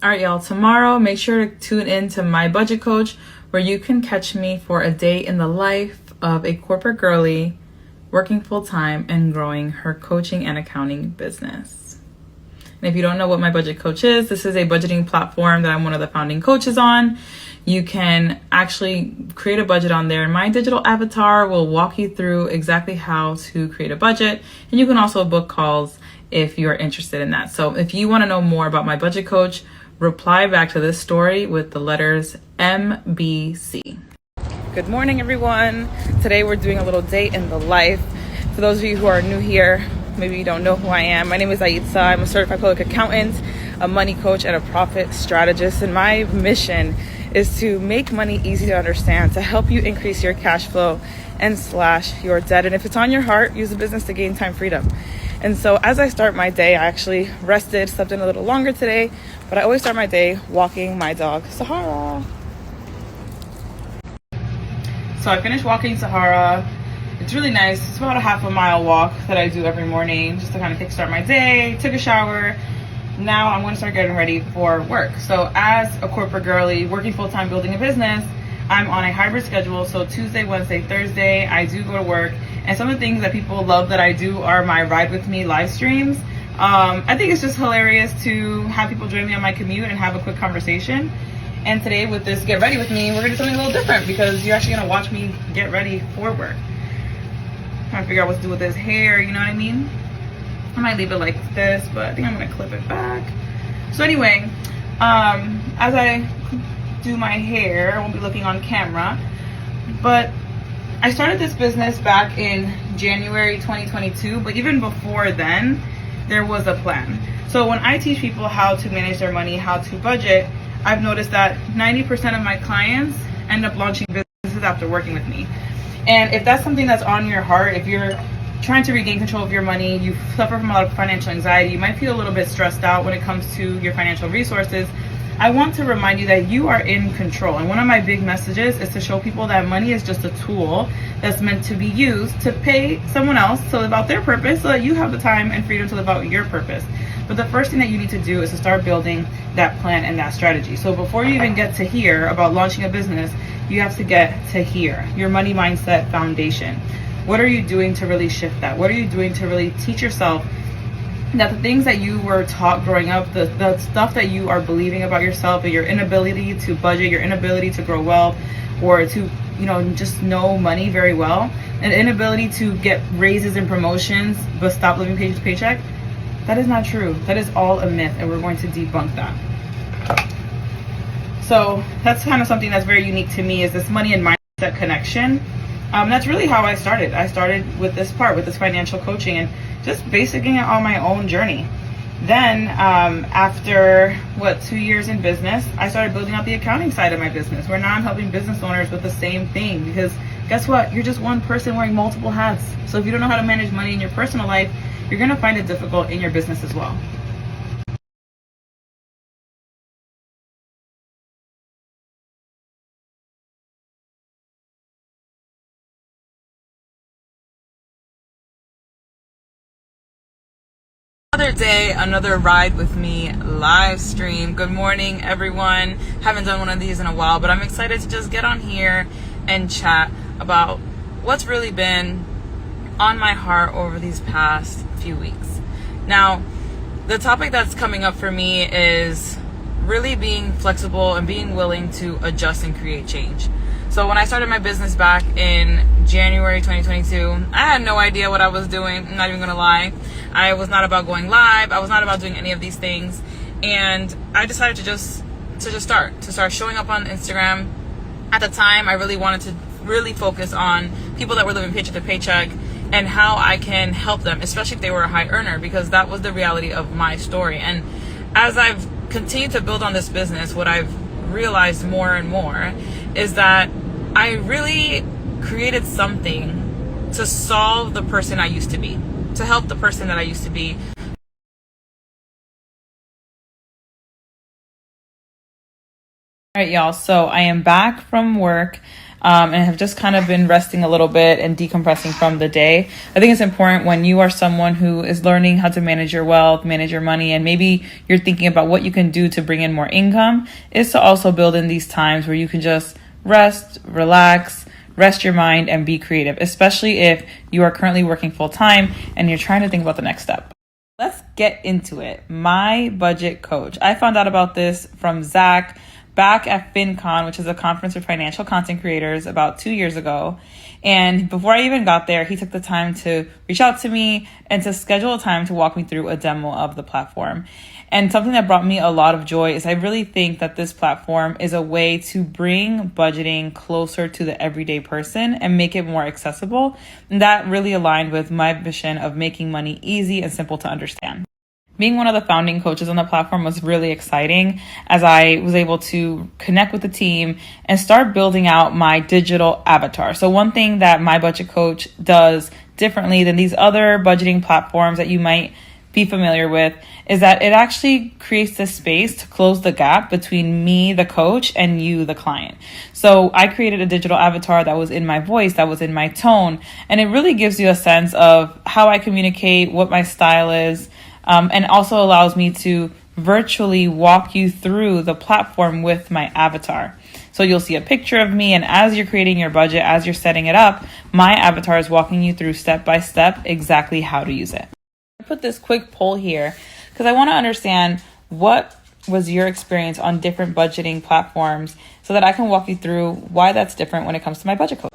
All right, y'all, tomorrow, make sure to tune in to My Budget Coach, where you can catch me for a day in the life of a corporate girly working full-time and growing her coaching and accounting business. And if you don't know what My Budget Coach is, this is a budgeting platform that I'm one of the founding coaches on. You can actually create a budget on there. My digital avatar will walk you through exactly how to create a budget. And you can also book calls if you're interested in that. So if you want to know more about My Budget Coach, reply back to this story with the letters MBC. Good morning, everyone. Today we're doing a little day in the life. For those of you who are new here, maybe you don't know who I am. My name is Aitzarelys. I'm a certified public accountant, a money coach, and a profit strategist. And my mission is to make money easy to understand, to help you increase your cash flow and slash your debt. And if it's on your heart, use the business to gain time freedom. And so as I start my day, I actually rested, slept in a little longer today, but I always start my day walking my dog, Sahara. So I finished walking Sahara. It's really nice. It's about a half a mile walk that I do every morning just to kind of kickstart my day. Took a shower. Now I'm going to start getting ready for work. So as a corporate girly working full-time building a business, I'm on a hybrid schedule. So Tuesday, Wednesday, Thursday, I do go to work. And some of the things that people love that I do are my Ride With Me live streams. I think it's just hilarious to have people join me on my commute and have a quick conversation. And today with this Get Ready With Me, we're going to do something a little different because you're actually going to watch me get ready for work. Trying to figure out what to do with this hair, you know what I mean? I might leave it like this, but I think I'm going to clip it back. So anyway, as I do my hair, I won't be looking on camera, but I started this business back in January 2022, but even before then, there was a plan. So when I teach people how to manage their money, how to budget, I've noticed that 90% of my clients end up launching businesses after working with me. And if that's something that's on your heart, if you're trying to regain control of your money, you suffer from a lot of financial anxiety, you might feel a little bit stressed out when it comes to your financial resources, I want to remind you that you are in control. And one of my big messages is to show people that money is just a tool that's meant to be used to pay someone else to live out their purpose so that you have the time and freedom to live out your purpose. But the first thing that you need to do is to start building that plan and that strategy. So before you even get to here about launching a business, you have to get to here, your money mindset foundation. What are you doing to really shift that? What are you doing to really teach yourself that the things that you were taught growing up, the stuff that you are believing about yourself, and your inability to budget, your inability to grow wealth, or to, just know money very well, and inability to get raises and promotions, but stop living paycheck to paycheck, that is not true. That is all a myth, and we're going to debunk that. So that's kind of something that's very unique to me, is this money and mindset connection. That's really how I started. I started with this part, with this financial coaching, and just basicing it on my own journey. Then after 2 years in business, I started building out the accounting side of my business, where now I'm helping business owners with the same thing, because guess what? You're just one person wearing multiple hats. So if you don't know how to manage money in your personal life, you're going to find it difficult in your business as well. Another day, another Ride With Me live stream. Good morning, everyone. Haven't done one of these in a while, but I'm excited to just get on here and chat about what's really been on my heart over these past few weeks. Now, the topic that's coming up for me is really being flexible and being willing to adjust and create change. So when I started my business back in January 2022, I had no idea what I was doing. I'm not even gonna lie. I was not about going live. I was not about doing any of these things. And I decided to just start showing up on Instagram. At the time, I really wanted to really focus on people that were living paycheck to paycheck and how I can help them, especially if they were a high earner, because that was the reality of my story. And as I've continued to build on this business, what I've realized more and more is that I really created something to solve the person I used to be, to help the person that I used to be. All right, y'all. So I am back from work and have just kind of been resting a little bit and decompressing from the day. I think it's important when you are someone who is learning how to manage your wealth, manage your money, and maybe you're thinking about what you can do to bring in more income, is to also build in these times where you can just rest, relax, rest your mind, and be creative, especially if you are currently working full time and you're trying to think about the next step. Let's get into it. My budget coach. I found out about this from Zach back at FinCon, which is a conference for financial content creators, about 2 years ago. And before I even got there, he took the time to reach out to me and to schedule a time to walk me through a demo of the platform. And something that brought me a lot of joy is I really think that this platform is a way to bring budgeting closer to the everyday person and make it more accessible. And that really aligned with my vision of making money easy and simple to understand. Being one of the founding coaches on the platform was really exciting, as I was able to connect with the team and start building out my digital avatar. So one thing that my budget coach does differently than these other budgeting platforms that you might be familiar with is that it actually creates this space to close the gap between me, the coach, and you, the client. So I created a digital avatar that was in my voice, that was in my tone, and it really gives you a sense of how I communicate, what my style is, and also allows me to virtually walk you through the platform with my avatar. So you'll see a picture of me, and as you're creating your budget, as you're setting it up, my avatar is walking you through step by step exactly how to use it. I put this quick poll here because I want to understand what was your experience on different budgeting platforms so that I can walk you through why that's different when it comes to my budget coach.